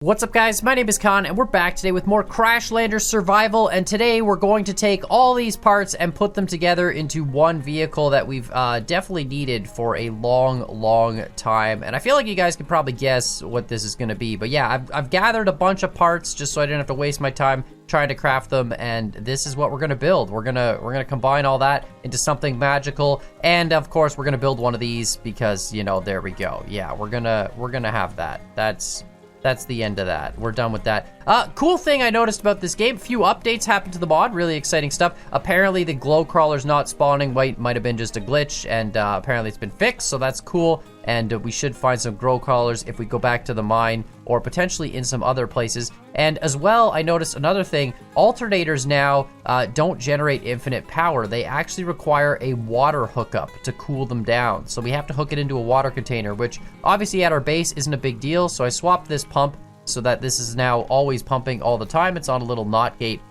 What's up, guys? My name is Khan, and we're back today with more Crashlander survival, and today we're going to take all these parts and put them together into one vehicle that we've definitely needed for a long time, and I feel like you guys can probably guess what this is going to be, but yeah, I've gathered a bunch of parts just so I didn't have to waste my time trying to craft them, and this is what we're going to build. We're gonna combine all that into something magical, and of course we're gonna build one of these because, you know, there we go. Yeah, we're gonna have that. That's the end of that. We're done with that. Cool thing I noticed about this game, few updates happened to the mod, really exciting stuff. Apparently the glow crawler's not spawning, might have been just a glitch, and apparently it's been fixed, so that's cool. And we should find some glow crawlers if we go back to the mine, or potentially in some other places. And as well, I noticed another thing, alternators now don't generate infinite power. They actually require a water hookup to cool them down. So we have to hook it into a water container, which obviously at our base isn't a big deal. So I swapped this pump so that this is now always pumping all the time. It's on a little NOT gate,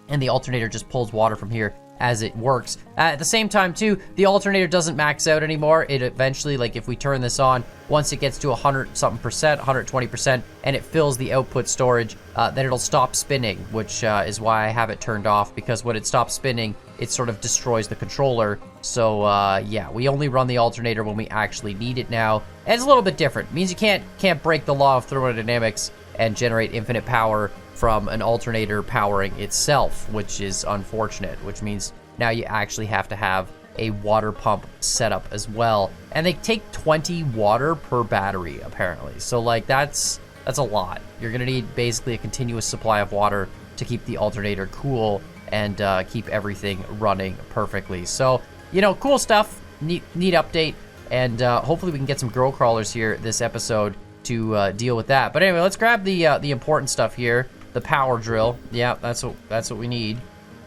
and the alternator just pulls water from here as it works. At the same time too, the alternator doesn't max out anymore. It eventually, like if we turn this on, once it gets to 100-something%, 120%, and it fills the output storage, then it'll stop spinning, which is why I have it turned off, because when it stops spinning, it sort of destroys the controller. So yeah, we only run the alternator when we actually need it now. And it's a little bit different. It means you can't break the law of thermodynamics and generate infinite power from an alternator powering itself, which is unfortunate, which means now you actually have to have a water pump setup as well. And they take 20 water per battery, apparently. So like that's a lot. You're gonna need basically a continuous supply of water to keep the alternator cool and keep everything running perfectly. So, you know, cool stuff, neat update, and hopefully we can get some girl crawlers here this episode to deal with that. But anyway, let's grab the important stuff here. The power drill. Yeah, that's what we need.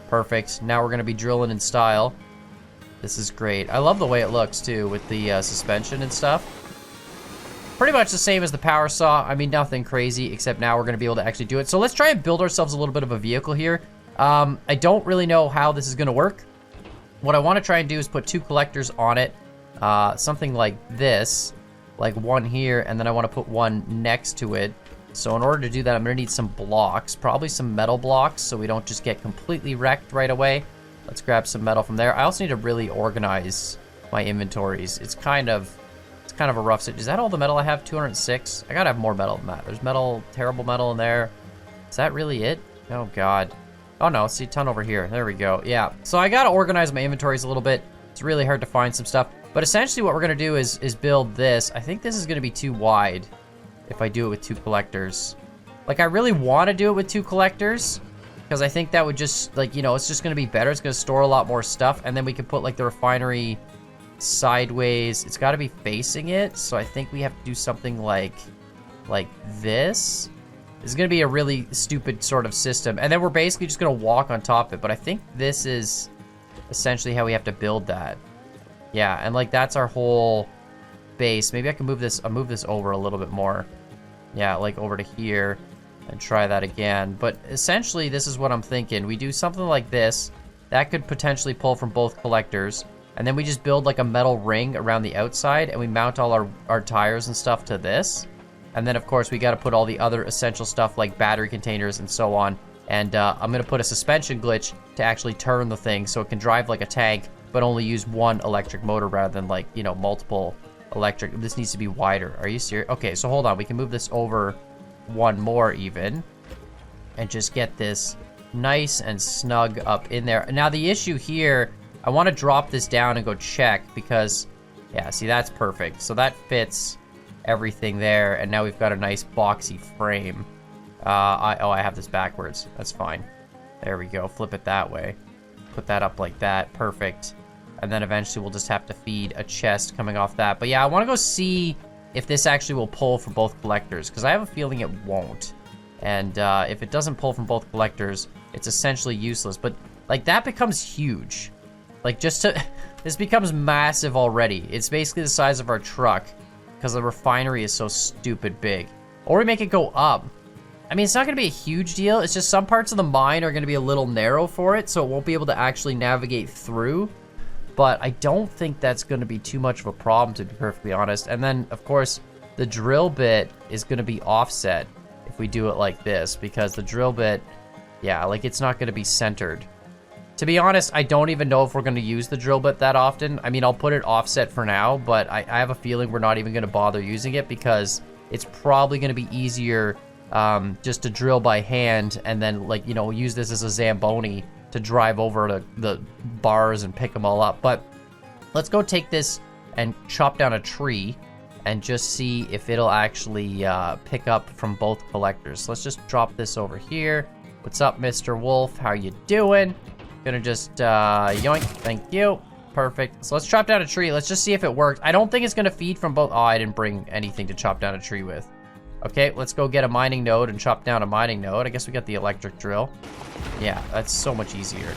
Perfect. Now we're gonna be drilling in style. This is great. I love the way it looks too with the suspension and stuff. Pretty much the same as the power saw. I mean, nothing crazy, except now we're gonna be able to actually do it. So let's try and build ourselves a little bit of a vehicle here. I don't really know how this is gonna work. What I want to try and do is put 2 collectors on it. Something like this, like one here, and then I want to put one next to it. So in order to do that, I'm gonna need some blocks, probably some metal blocks, so we don't just get completely wrecked right away. Let's grab some metal from there. I also need to really organize my inventories. It's kind of a rough situation. Is that all the metal I have? 206? I gotta have more metal than that. There's metal, terrible metal in there. Is that really it? Oh God. Oh no, see a ton over here. There we go. Yeah. So I gotta organize my inventories a little bit. It's really hard to find some stuff. But essentially what we're gonna do is build this. I think this is gonna be too wide if I do it with 2 collectors. Like, I really want to do it with 2 collectors, because I think that would just, like, you know, it's just going to be better. It's going to store a lot more stuff, and then we can put, like, the refinery sideways. It's got to be facing it, so I think we have to do something like this. This is going to be a really stupid sort of system, and then we're basically just going to walk on top of it, but I think this is essentially how we have to build that. Yeah, and, like, that's our whole base. Maybe I can move this over a little bit more. Yeah, like over to here, and try that again. But essentially, this is what I'm thinking. We do something like this. That could potentially pull from both collectors. And then we just build like a metal ring around the outside, and we mount all our tires and stuff to this. And then, of course, we got to put all the other essential stuff like battery containers and so on. And I'm going to put a suspension glitch to actually turn the thing so it can drive like a tank, but only use one electric motor rather than, like, you know, multiple electric. This needs to be wider. Are you serious? Okay, so hold on. We can move this over one more even and just get this nice and snug up in there. Now the issue here, I want to drop this down and go check, because yeah, see, that's perfect. So that fits everything there, and now we've got a nice boxy frame. I have this backwards. That's fine. There we go. Flip it that way. Put that up like that. Perfect. And then eventually we'll just have to feed a chest coming off that. But yeah, I want to go see if this actually will pull for both collectors, because I have a feeling it won't. And if it doesn't pull from both collectors, it's essentially useless. But like, that becomes huge. Like, just to this becomes massive already. It's basically the size of our truck, because the refinery is so stupid big. Or we make it go up. I mean, it's not going to be a huge deal. It's just some parts of the mine are going to be a little narrow for it, so it won't be able to actually navigate through. But I don't think that's going to be too much of a problem, to be perfectly honest. And then, of course, the drill bit is going to be offset. If we do it like this, because the drill bit, yeah, like it's not going to be centered. To be honest, I don't even know if we're going to use the drill bit that often. I mean, I'll put it offset for now, but I have a feeling we're not even going to bother using it because it's probably going to be easier just to drill by hand and then, like, you know, use this as a Zamboni to drive over the bars and pick them all up. But let's go take this and chop down a tree and just see if it'll actually pick up from both collectors. So let's just drop this over here. What's up, Mr. Wolf? How you doing? Gonna just yoink. Thank you. Perfect. So let's chop down a tree. Let's just see if it works. I don't think it's gonna feed from both. Oh, I didn't bring anything to chop down a tree with. Okay, let's go get a mining node and chop down a mining node. I guess we got the electric drill. Yeah, that's so much easier.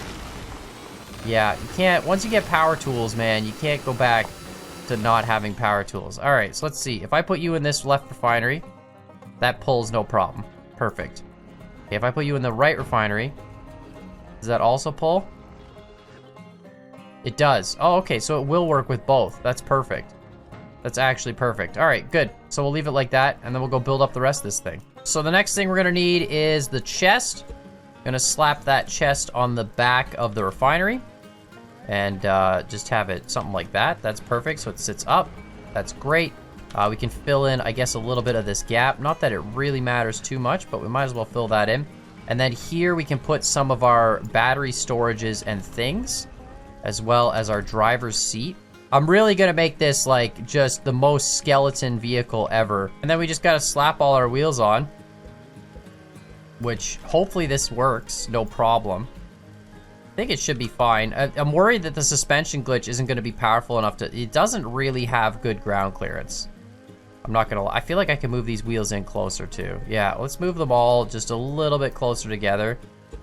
Yeah, you can't, once you get power tools, man, you can't go back to not having power tools. All right, so let's see. If I put you in this left refinery, that pulls no problem. Perfect. Okay, if I put you in the right refinery, does that also pull? It does. Oh, okay, so it will work with both. That's perfect. That's actually perfect. All right, good. So we'll leave it like that, and then we'll go build up the rest of this thing. So the next thing we're gonna need is the chest. Gonna slap that chest on the back of the refinery and just have it something like that. That's perfect, so it sits up. That's great. We can fill in, I guess, a little bit of this gap. Not that it really matters too much, but we might as well fill that in. And then here we can put some of our battery storages and things, as well as our driver's seat. I'm really gonna make this like just the most skeleton vehicle ever. And then we just gotta slap all our wheels on, which hopefully this works, no problem. I think it should be fine. I'm worried that the suspension glitch isn't gonna be powerful enough to, it doesn't really have good ground clearance. I'm not gonna lie. I feel like I can move these wheels in closer too. Yeah, let's move them all just a little bit closer together,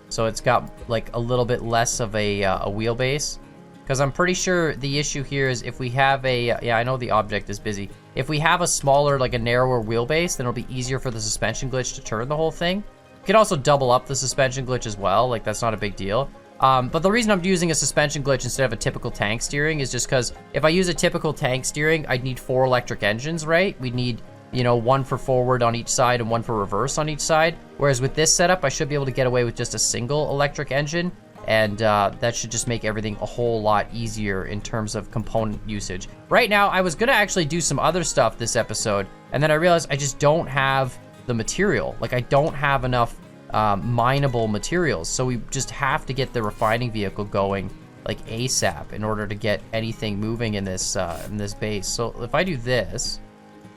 so it's got like a little bit less of a wheelbase. Because I'm pretty sure the issue here is if we have a, yeah, I know the object is busy. If we have a smaller, like a narrower wheelbase, then it'll be easier for the suspension glitch to turn the whole thing. You could also double up the suspension glitch as well, like that's not a big deal. But the reason I'm using a suspension glitch instead of a typical tank steering is just because if I use a typical tank steering, I'd need 4 electric engines, right? We'd need, you know, 1 for forward on each side and 1 for reverse on each side. Whereas with this setup, I should be able to get away with just a single electric engine. And that should just make everything a whole lot easier in terms of component usage. Right now, I was gonna actually do some other stuff this episode, and then I realized I just don't have the material. Like, I don't have enough mineable materials, so we just have to get the refining vehicle going like ASAP in order to get anything moving in this base. So if I do this,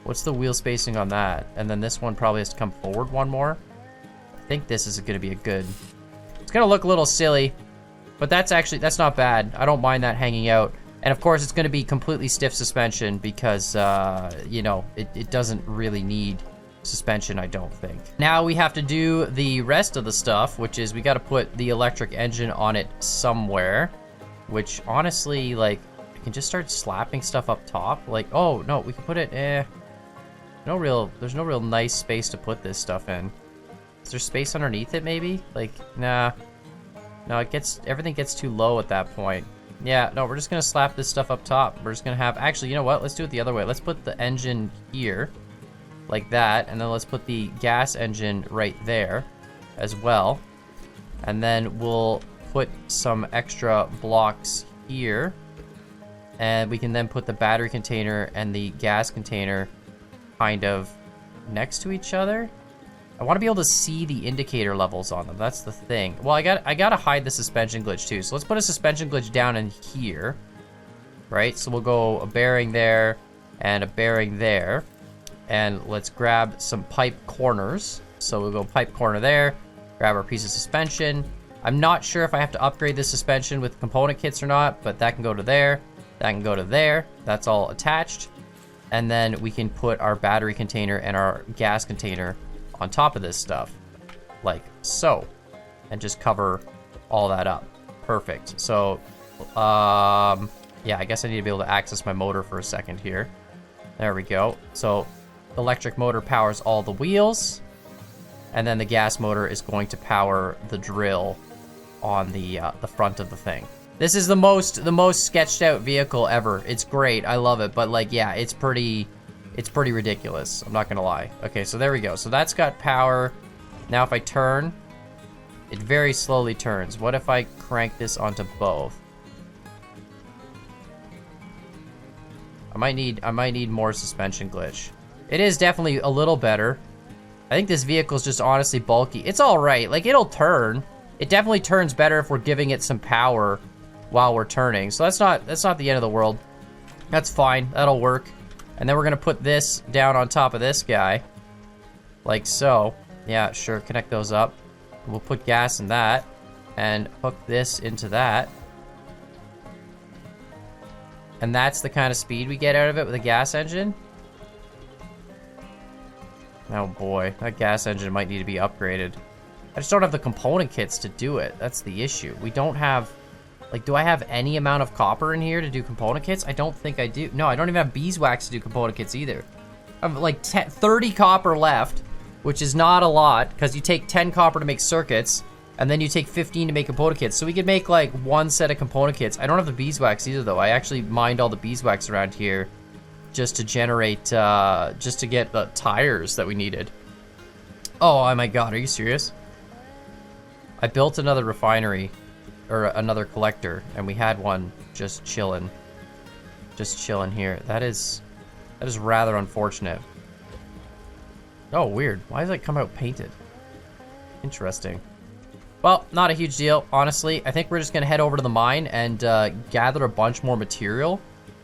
what's the wheel spacing on that? And then this one probably has to come forward 1 more. I think this is gonna be a good... It's gonna look a little silly, but that's not bad. I don't mind that hanging out. And of course, it's gonna be completely stiff suspension because, you know, it doesn't really need suspension, I don't think. Now we have to do the rest of the stuff, which is we gotta put the electric engine on it somewhere, which honestly, like, I can just start slapping stuff up top. Like, oh, no, we can put it, there's no real nice space to put this stuff in. Is there space underneath it, maybe? Like, nah. No, everything gets too low at that point. Yeah, no, we're just gonna slap this stuff up top. We're just gonna have, actually, you know what? Let's do it the other way. Let's put the engine here, like that, and then let's put the gas engine right there as well. And then we'll put some extra blocks here, and we can then put the battery container and the gas container kind of next to each other. I want to be able to see the indicator levels on them. That's the thing. Well, I gotta hide the suspension glitch too. So let's put a suspension glitch down in here, right? So we'll go a bearing there and a bearing there, and let's grab some pipe corners. So we'll go pipe corner there, grab our piece of suspension. I'm not sure if I have to upgrade this suspension with component kits or not, but that can go to there, that can go to there. That's all attached. And then we can put our battery container and our gas container on top of this stuff, like so, and just cover all that up. Perfect. So, yeah, I guess I need to be able to access my motor for a second here. There we go. So, the electric motor powers all the wheels, and then the gas motor is going to power the drill on the front of the thing. This is the most sketched out vehicle ever. It's great. I love it, but like, yeah, it's pretty it's pretty ridiculous. I'm not gonna lie. Okay, so there we go. So that's got power. Now if I turn, it very slowly turns. What if I crank this onto both? I might need more suspension glitch. It is definitely a little better. I think this vehicle is just honestly bulky. It's all right. Like, it'll turn. It definitely turns better if we're giving it some power while we're turning. So that's not the end of the world. That's fine. That'll work. And then we're gonna put this down on top of this guy, like so. Yeah, sure. Connect those up. We'll put gas in that, and hook this into that. And that's the kind of speed we get out of it with a gas engine. Oh boy, that gas engine might need to be upgraded. I just don't have the component kits to do it. That's the issue. We don't have, like, do I have any amount of copper in here to do component kits? I don't think I do. No, I don't even have beeswax to do component kits either. I have like 30 copper left, which is not a lot, because you take 10 copper to make circuits, and then you take 15 to make component kits. So we could make like one set of component kits. I don't have the beeswax either though. I actually mined all the beeswax around here just to generate, just to get the tires that we needed. Oh my god, are you serious? I built another refinery, or another collector, and we had one just chilling here. That is rather unfortunate. Oh, weird. Why does it come out painted? Interesting. Well, not a huge deal, honestly. I think we're just gonna head over to the mine and gather a bunch more material,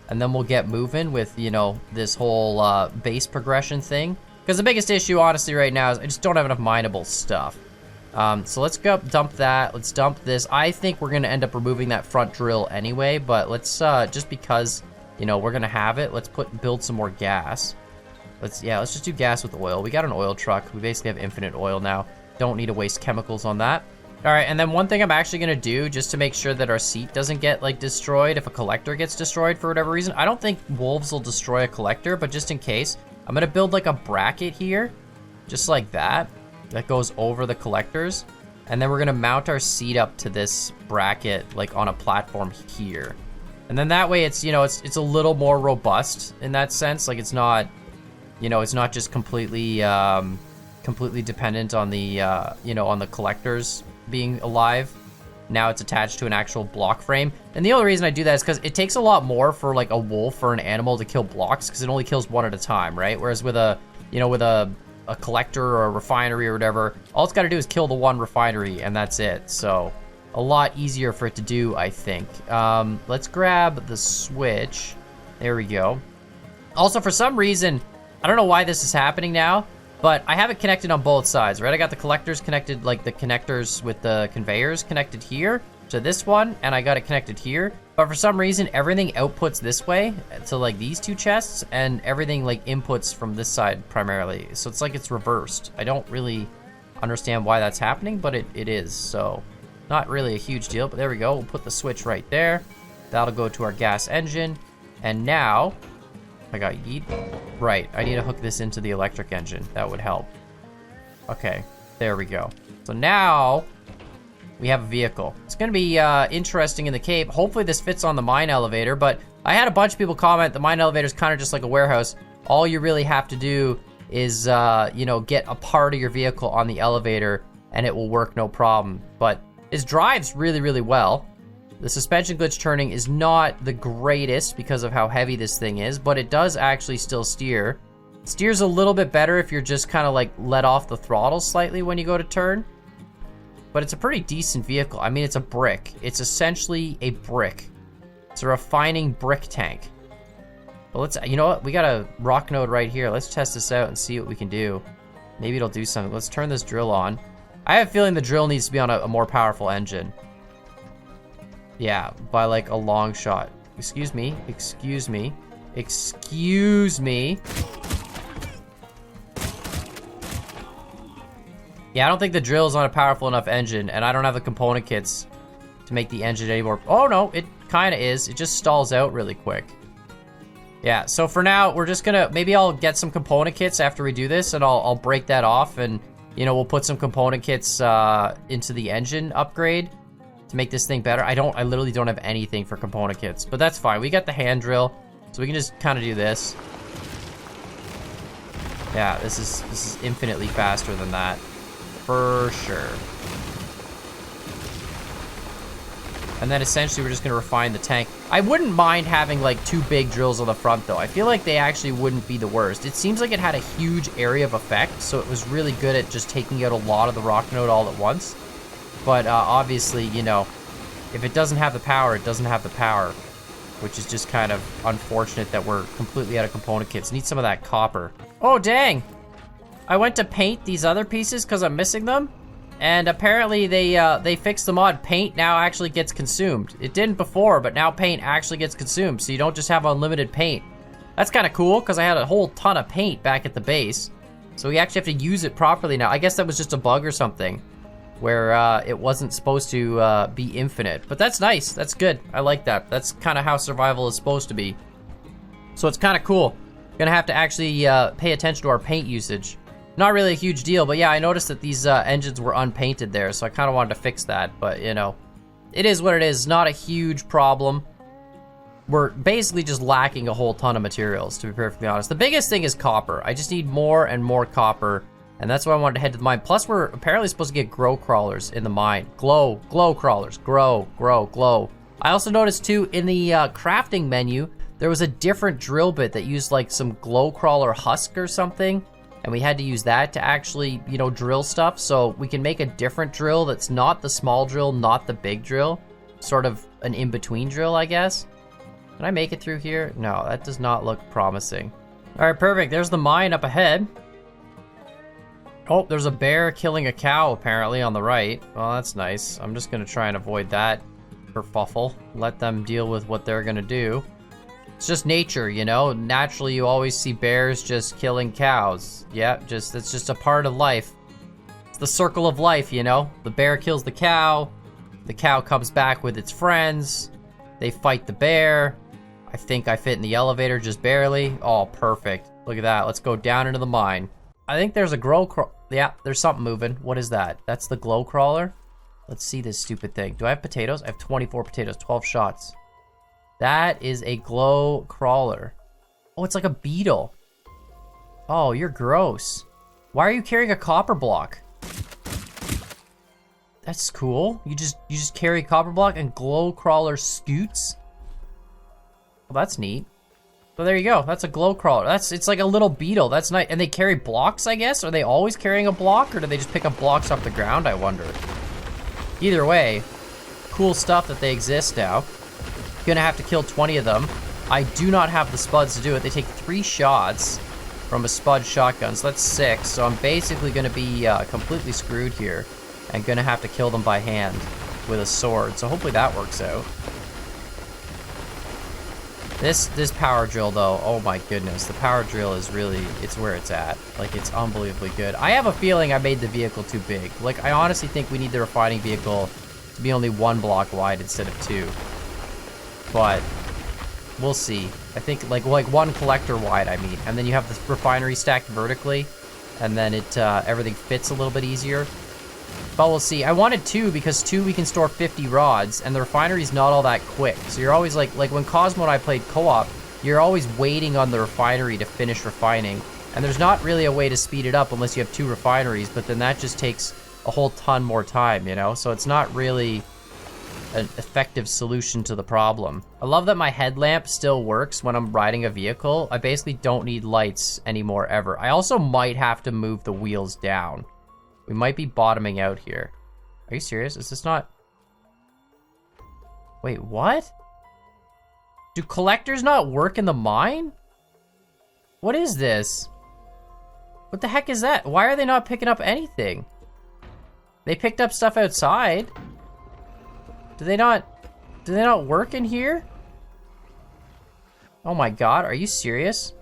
and then we'll get moving with, you know, this whole base progression thing. Because the biggest issue, honestly, right now is I just don't have enough mineable stuff. So let's go dump that. Let's dump this. I think we're gonna end up removing that front drill anyway, but let's just because, you know, we're gonna have it, let's build some more gas. Let's just do gas with oil. We got an oil truck. We basically have infinite oil now. Don't need to waste chemicals on that. All right, and then one thing I'm actually gonna do just to make sure that our seat doesn't get like destroyed if a collector gets destroyed for whatever reason. I don't think wolves will destroy a collector, but just in case, I'm gonna build like a bracket here, just like that goes over the collectors. And then we're gonna mount our seat up to this bracket like on a platform here. And then that way it's, you know, it's a little more robust in that sense. Like it's not, you know, it's not just completely completely dependent on the you know, on the collectors being alive. Now it's attached to an actual block frame. And the only reason I do that is because it takes a lot more for like a wolf or an animal to kill blocks, because it only kills one at a time, right? Whereas with a, you know, with a collector or a refinery or whatever, all it's got to do is kill the one refinery and that's it. So a lot easier for it to do, I think. Let's grab the switch. There we go. Also, for some reason, I don't know why this is happening now, but I have it connected on both sides, right? I got the collectors connected, like the connectors with the conveyors connected here to this one, and I got it connected here. But for some reason, everything outputs this way to like these two chests, and everything like inputs from this side primarily. So it's like it's reversed. I don't really understand why that's happening, but it is. So not really a huge deal, but there we go. We'll put the switch right there. That'll go to our gas engine. And now, I got yeet. Right, I need to hook this into the electric engine. That would help. Okay, there we go. So now we have a vehicle. It's gonna be interesting in the cave. Hopefully this fits on the mine elevator, but I had a bunch of people comment the mine elevator is kind of just like a warehouse. All you really have to do is, you know, get a part of your vehicle on the elevator and it will work no problem. But it drives really, really well. The suspension glitch turning is not the greatest because of how heavy this thing is, but it does actually still steer. It steers a little bit better if you're just kind of like let off the throttle slightly when you go to turn. But it's a pretty decent vehicle. I mean, it's a brick. It's essentially a brick. It's a refining brick tank. But let's, you know what? We got a rock node right here. Let's test this out and see what we can do. Maybe it'll do something. Let's turn this drill on. I have a feeling the drill needs to be on a more powerful engine. Yeah, by like a long shot. Excuse me, excuse me, excuse me. Yeah, I don't think the drill's on a powerful enough engine, and I don't have the component kits to make the engine anymore. Oh no, it kind of is. It just stalls out really quick. Yeah, so for now, we're just gonna, maybe I'll get some component kits after we do this, and I'll break that off, and, you know, we'll put some component kits into the engine upgrade to make this thing better. I literally don't have anything for component kits, but that's fine. We got the hand drill, so we can just kind of do this. Yeah, this is infinitely faster than that. For sure. And then essentially we're just gonna refine the tank. I wouldn't mind having like 2 big drills on the front though. I feel like they actually wouldn't be the worst. It seems like it had a huge area of effect, so it was really good at just taking out a lot of the rock node all at once. But obviously, you know, if it doesn't have the power, it doesn't have the power, which is just kind of unfortunate that we're completely out of component kits. Need some of that copper. Oh, dang. I went to paint these other pieces because I'm missing them. And apparently they fixed the mod. Paint now actually gets consumed. It didn't before, but now paint actually gets consumed. So you don't just have unlimited paint. That's kind of cool because I had a whole ton of paint back at the base. So we actually have to use it properly now. I guess that was just a bug or something where it wasn't supposed to be infinite. But that's nice. That's good. I like that. That's kind of how survival is supposed to be. So it's kind of cool. Gonna have to actually pay attention to our paint usage. Not really a huge deal, but yeah, I noticed that these engines were unpainted there, so I kind of wanted to fix that, but you know, it is what it is. Not a huge problem. We're basically just lacking a whole ton of materials, to be perfectly honest. The biggest thing is copper. I just need more and more copper, and that's why I wanted to head to the mine. Plus, we're apparently supposed to get grow crawlers in the mine. Glow crawlers. Grow. I also noticed too, in the crafting menu, there was a different drill bit that used like some glow crawler husk or something. And we had to use that to actually, you know, drill stuff. So we can make a different drill that's not the small drill, not the big drill. Sort of an in-between drill, I guess. Can I make it through here? No, that does not look promising. All right, perfect. There's the mine up ahead. Oh, there's a bear killing a cow, apparently, on the right. Well, that's nice. I'm just going to try and avoid that kerfuffle. Let them deal with what they're going to do. It's just nature, you know? Naturally, you always see bears just killing cows. Yeah, it's just a part of life. It's the circle of life, you know? The bear kills the cow comes back with its friends, they fight the bear. I think I fit in the elevator just barely. Oh, perfect. Look at that. Let's go down into the mine. I think there's a yeah, there's something moving. What is that? That's the glow crawler? Let's see this stupid thing. Do I have potatoes? I have 24 potatoes, 12 shots. That is a glow crawler. Oh, it's like a beetle. Oh, you're gross. Why are you carrying a copper block? That's cool. You just carry a copper block and glow crawler scoots. Well, that's neat. So there you go. That's a glow crawler. It's like a little beetle. That's nice. And they carry blocks, I guess? Are they always carrying a block, or do they just pick up blocks off the ground, I wonder? Either way, cool stuff that they exist now. Gonna have to kill 20 of them. I do not have the spuds to do it. They take 3 shots from a spud shotgun, so that's 6. So I'm basically gonna be completely screwed here and gonna have to kill them by hand with a sword. So hopefully that works out. This power drill though, oh my goodness, the power drill is really, it's where it's at. Like, it's unbelievably good. I have a feeling I made the vehicle too big. Like, I honestly think we need the refining vehicle to be only 1 block wide instead of 2. But we'll see. I think like 1 collector wide, I mean. And then you have the refinery stacked vertically, and then it everything fits a little bit easier. But we'll see. I wanted 2 because 2 we can store 50 rods, and the refinery's not all that quick. So you're always like when Cosmo and I played co-op, you're always waiting on the refinery to finish refining. And there's not really a way to speed it up unless you have 2 refineries, but then that just takes a whole ton more time, you know? So it's not really an effective solution to the problem. I love that my headlamp still works when I'm riding a vehicle. I basically don't need lights anymore ever. I also might have to move the wheels down. We might be bottoming out here. Are you serious? Is this not... Wait, what? Do collectors not work in the mine? What is this? What the heck is that? Why are they not picking up anything? They picked up stuff outside. Do they not work in here? Oh my god, are you serious?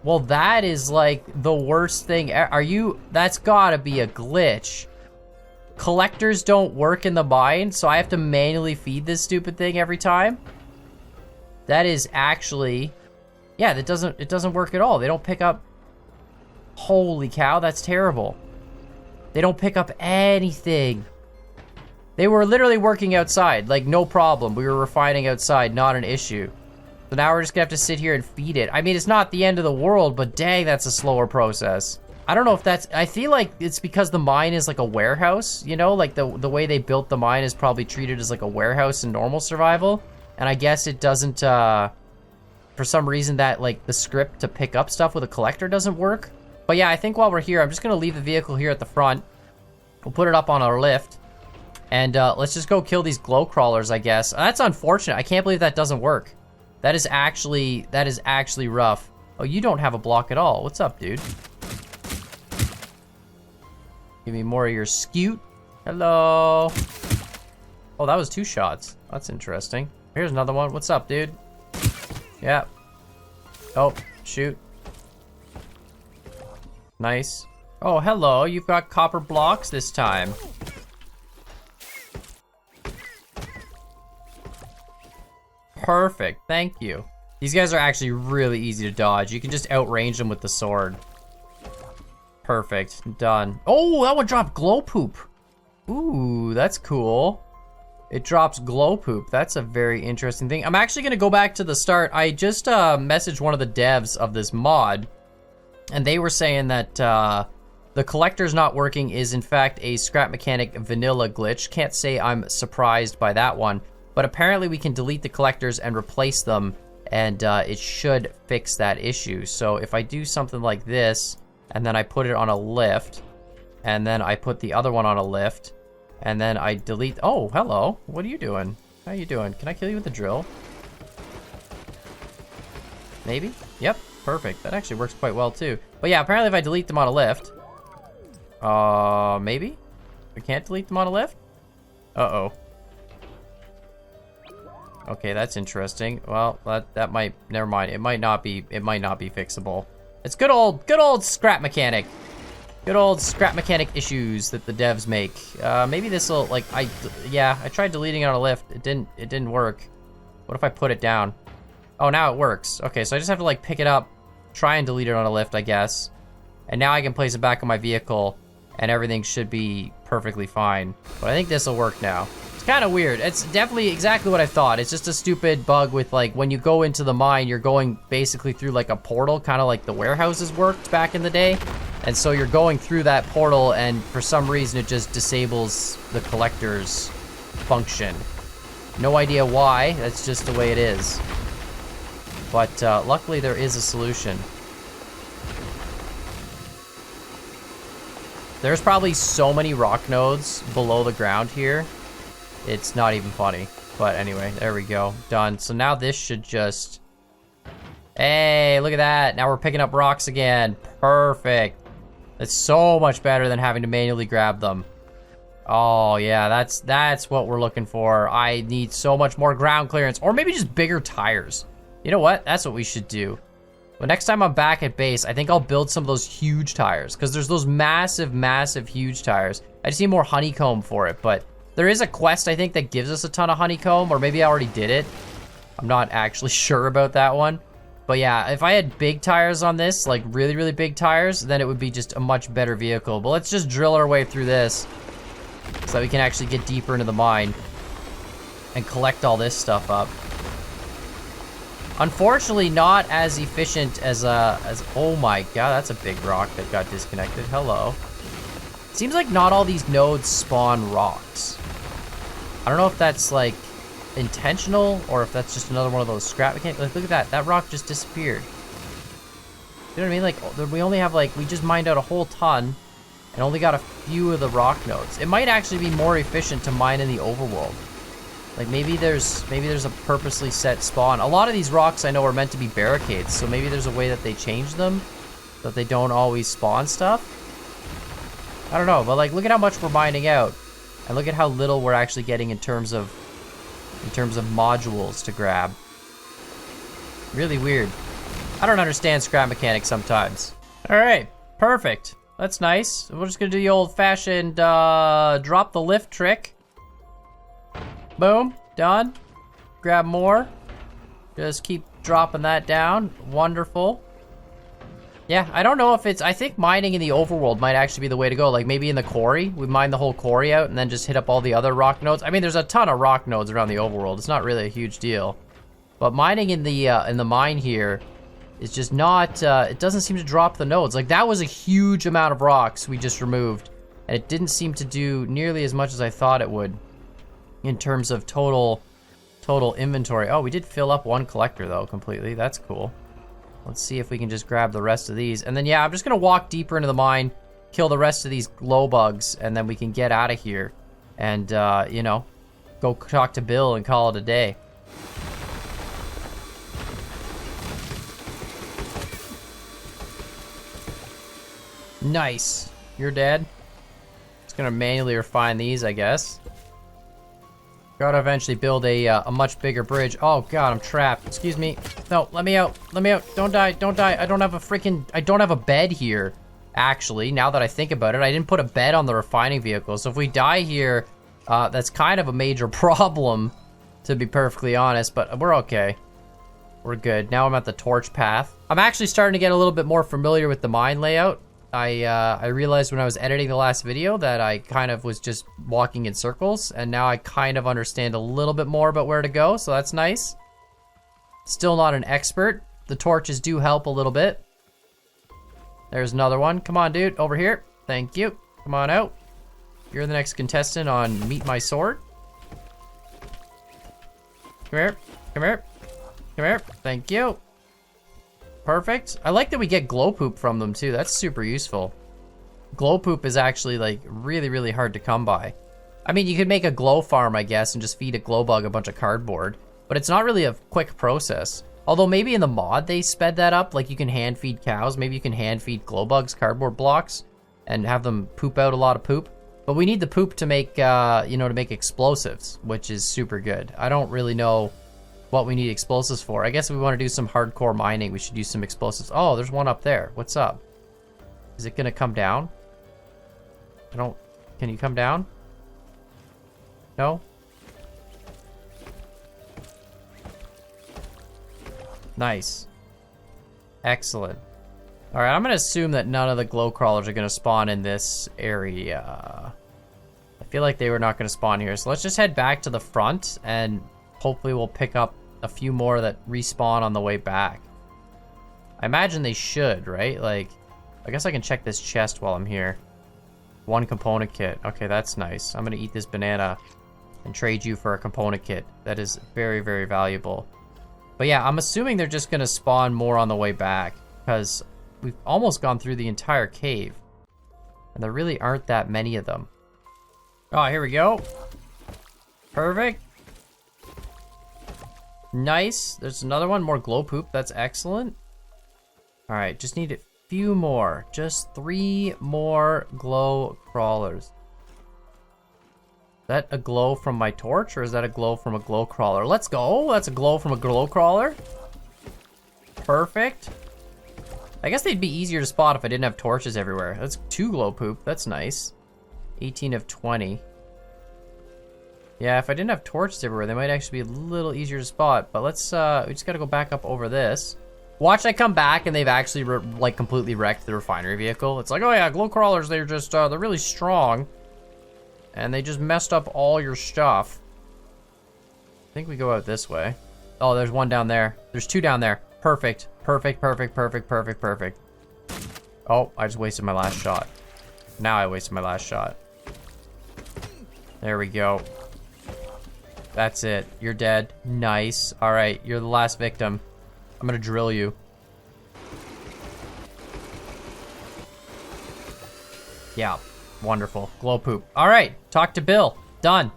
Well, that is like the worst thing. That's gotta be a glitch. Collectors don't work in the mine, so I have to manually feed this stupid thing every time? That is actually, yeah, it doesn't work at all. They don't pick up, holy cow, that's terrible. They don't pick up anything. They were literally working outside, like no problem. We were refining outside, not an issue. So now we're just gonna have to sit here and feed it. I mean, it's not the end of the world, but dang, that's a slower process. I don't know if that's, I feel like it's because the mine is like a warehouse, you know? Like the way they built the mine is probably treated as like a warehouse in normal survival. And I guess it doesn't, for some reason that like the script to pick up stuff with a collector doesn't work. But yeah, I think while we're here, I'm just gonna leave the vehicle here at the front. We'll put it up on our lift. And let's just go kill these glow crawlers, I guess. That's unfortunate. I can't believe that doesn't work. That is actually rough. Oh, you don't have a block at all. What's up, dude? Give me more of your scoot. Hello. Oh, that was 2 shots. That's interesting. Here's another one. What's up, dude? Yeah. Oh, shoot. Nice. Oh, hello. You've got copper blocks this time. Perfect. Thank you. These guys are actually really easy to dodge. You can just outrange them with the sword. Perfect. Done. Oh, that one dropped glow poop. Ooh, that's cool. It drops glow poop. That's a very interesting thing. I'm actually going to go back to the start. I just messaged one of the devs of this mod, and they were saying that the collector's not working is in fact a scrap mechanic vanilla glitch. Can't say I'm surprised by that one, but apparently we can delete the collectors and replace them, and it should fix that issue. So if I do something like this, and then I put it on a lift, and then I put the other one on a lift, and then I delete. Oh, hello. What are you doing? How you doing? Can I kill you with a drill? Maybe? Yep, perfect. That actually works quite well too. But yeah, apparently if I delete them on a lift, maybe? We can't delete them on a lift? Uh-oh. Okay, that's interesting. Well, that might, never mind. It might not be fixable. It's good old scrap mechanic. Good old scrap mechanic issues that the devs make. Maybe this'll, like, I tried deleting it on a lift. It didn't work. What if I put it down? Oh, now it works. Okay, so I just have to, like, pick it up, try and delete it on a lift, I guess. And now I can place it back on my vehicle, and everything should be perfectly fine. But I think this'll work now. It's kind of weird. It's definitely exactly what I thought. It's just a stupid bug with, like, when you go into the mine, you're going basically through, like, a portal, kind of like the warehouses worked back in the day. And so you're going through that portal, and for some reason it just disables the collector's function. No idea why, that's just the way it is. But luckily there is a solution. There's probably so many rock nodes below the ground here. It's not even funny. But anyway, there we go. Done. So now this should just... Hey, look at that. Now we're picking up rocks again. Perfect. That's so much better than having to manually grab them. Oh, yeah, that's what we're looking for. I need so much more ground clearance. Or maybe just bigger tires. You know what? That's what we should do. But next time I'm back at base, I think I'll build some of those huge tires. Because there's those massive, massive, huge tires. I just need more honeycomb for it. But there is a quest, I think, that gives us a ton of honeycomb. Or maybe I already did it. I'm not actually sure about that one. But yeah, if I had big tires on this, like really, really big tires, then it would be just a much better vehicle. But let's just drill our way through this so that we can actually get deeper into the mine and collect all this stuff up. Unfortunately, not as efficient as oh my god, that's a big rock that got disconnected. Hello. Seems like not all these nodes spawn rocks. I don't know if that's like intentional or if that's just another one of those scrap mechanics. Like, look at that rock just disappeared. You know what I mean? Like, we only have, like, we just mined out a whole ton and only got a few of the rock nodes. It might actually be more efficient to mine in the overworld. Like, maybe there's a purposely set spawn. A lot of these rocks I know are meant to be barricades, so maybe there's a way that they change them so that they don't always spawn stuff. I don't know, but like, look at how much we're mining out and look at how little we're actually getting in terms of modules to grab. Really weird. I don't understand scrap mechanics sometimes. All right, perfect. That's nice. We're just gonna do the old-fashioned drop the lift trick. Boom, done. Grab more. Just keep dropping that down. Wonderful. Yeah, I don't know if it's, I think mining in the overworld might actually be the way to go. Like maybe in the quarry, we mine the whole quarry out and then just hit up all the other rock nodes. I mean, there's a ton of rock nodes around the overworld. It's not really a huge deal. But mining in the mine here is just not, it doesn't seem to drop the nodes. Like, that was a huge amount of rocks we just removed, and it didn't seem to do nearly as much as I thought it would in terms of total inventory. Oh, we did fill up one collector though completely. That's cool. Let's see if we can just grab the rest of these. And then, yeah, I'm just gonna walk deeper into the mine, kill the rest of these glow bugs, and then we can get out of here and, you know, go talk to Bill and call it a day. Nice. You're dead. Just gonna manually refine these, I guess. Gotta eventually build a much bigger bridge. Oh god, I'm trapped. Excuse me. No, let me out. Let me out. Don't die. Don't die. I don't have a bed here. Actually, now that I think about it, I didn't put a bed on the refining vehicle. So if we die here, that's kind of a major problem, to be perfectly honest, but we're okay. We're good. Now I'm at the torch path. I'm actually starting to get a little bit more familiar with the mine layout. I realized when I was editing the last video that I kind of was just walking in circles, and now I kind of understand a little bit more about where to go, so that's nice. Still not an expert. The torches do help a little bit. There's another one. Come on, dude. Over here. Thank you. Come on out. You're the next contestant on Meet My Sword. Come here. Come here. Come here. Thank you. Perfect. I like that we get glow poop from them too. That's super useful. Glow poop is actually like really, really hard to come by. I mean, you could make a glow farm, I guess, and just feed a glow bug a bunch of cardboard, but it's not really a quick process. Although maybe in the mod they sped that up, like you can hand feed cows. Maybe you can hand feed glow bugs cardboard blocks and have them poop out a lot of poop. But we need the poop to make, you know, to make explosives, which is super good. I don't really know what we need explosives for. I guess if we want to do some hardcore mining, we should use some explosives. Oh, there's one up there. What's up? Is it gonna come down? Can you come down? No? Nice. Excellent. All right, I'm gonna assume that none of the glow crawlers are gonna spawn in this area. I feel like they were not gonna spawn here. So let's just head back to the front and hopefully we'll pick up a few more that respawn on the way back. I imagine they should, right? Like, I guess I can check this chest while I'm here. One component kit. Okay, that's nice. I'm gonna eat this banana and trade you for a component kit. That is very, very valuable. But yeah, I'm assuming they're just gonna spawn more on the way back because we've almost gone through the entire cave and there really aren't that many of them. Oh, here we go. Perfect. Nice. There's another one. More glow poop. That's excellent. All right. Just need a few more. Just 3 more glow crawlers. Is that a glow from my torch or is that a glow from a glow crawler? Let's go. That's a glow from a glow crawler. Perfect. I guess they'd be easier to spot if I didn't have torches everywhere. That's 2 glow poop. That's nice. 18 of 20. Yeah, if I didn't have torches everywhere, they might actually be a little easier to spot. But let's, we just gotta go back up over this. Watch I come back and they've actually, like, completely wrecked the refinery vehicle. It's like, oh yeah, glow crawlers, they're just, they're really strong. And they just messed up all your stuff. I think we go out this way. Oh, there's one down there. There's 2 down there. Perfect. Perfect, perfect, perfect, perfect, perfect. Oh, I just wasted my last shot. Now I wasted my last shot. There we go. That's it. You're dead. Nice. All right, you're the last victim. I'm gonna drill you. Yeah, wonderful. Glow poop. All right, talk to Bill. Done.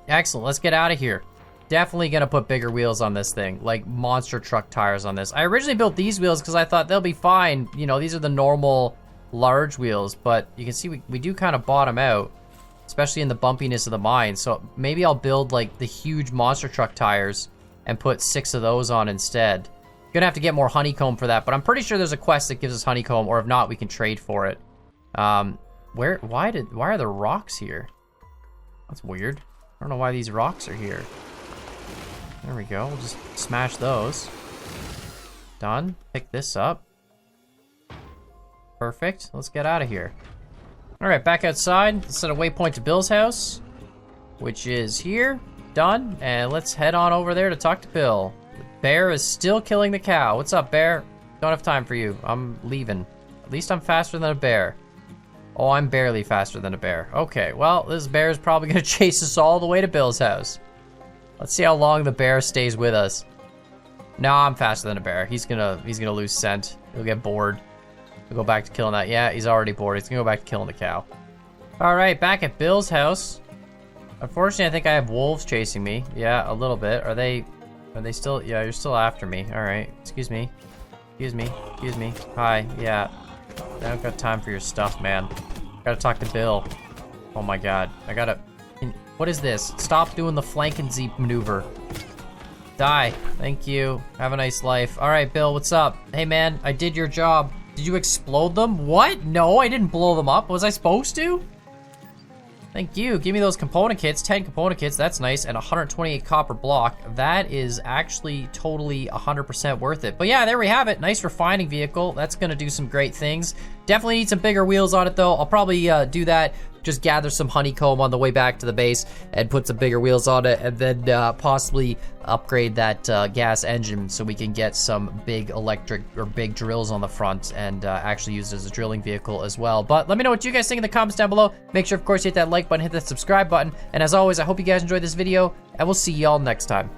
Excellent. Let's get out of here. Definitely gonna put bigger wheels on this thing, like monster truck tires on this. I originally built these wheels because I thought they'll be fine. You know, these are the normal large wheels, but you can see we do kind of bottom out, especially in the bumpiness of the mine. So maybe I'll build like the huge monster truck tires and put 6 of those on instead. Gonna have to get more honeycomb for that, but I'm pretty sure there's a quest that gives us honeycomb, or if not, we can trade for it. Why are there rocks here? That's weird. I don't know why these rocks are here. There we go. We'll just smash those. Done. Pick this up. Perfect. Let's get out of here. All right, back outside. Let's set a waypoint to Bill's house, which is here. Done. And let's head on over there to talk to Bill. Bear is still killing the cow. What's up, bear? Don't have time for you. I'm leaving. At least I'm faster than a bear. Oh, I'm barely faster than a bear. Okay, well, this bear is probably gonna chase us all the way to Bill's house. Let's see how long the bear stays with us. No, I'm faster than a bear. He's gonna lose scent. He'll get bored. He'll go back to killing that. Yeah, he's already bored. He's gonna go back to killing the cow. All right, back at Bill's house. Unfortunately, I think I have wolves chasing me. Yeah, a little bit. Are they still? Yeah, you're still after me. All right. Excuse me. Excuse me. Excuse me. Hi. Yeah. I don't got time for your stuff, man. Gotta talk to Bill. Oh my God. I gotta. What is this? Stop doing the flank and zeep maneuver. Die. Thank you. Have a nice life. All right, Bill. What's up? Hey, man. I did your job. Did you explode them? What? No, I didn't blow them up. Was I supposed to? Thank you. Give me those component kits. 10 component kits. That's nice. And 128 copper block. That is actually totally 100% worth it. But yeah, there we have it. Nice refining vehicle. That's going to do some great things. Definitely need some bigger wheels on it, though. I'll probably do that. Just gather some honeycomb on the way back to the base and put some bigger wheels on it, and then possibly upgrade that gas engine so we can get some big electric or big drills on the front and actually use it as a drilling vehicle as well. But let me know what you guys think in the comments down below. Make sure, of course, you hit that like button, hit that subscribe button, and as always, I hope you guys enjoyed this video, and we'll see y'all next time.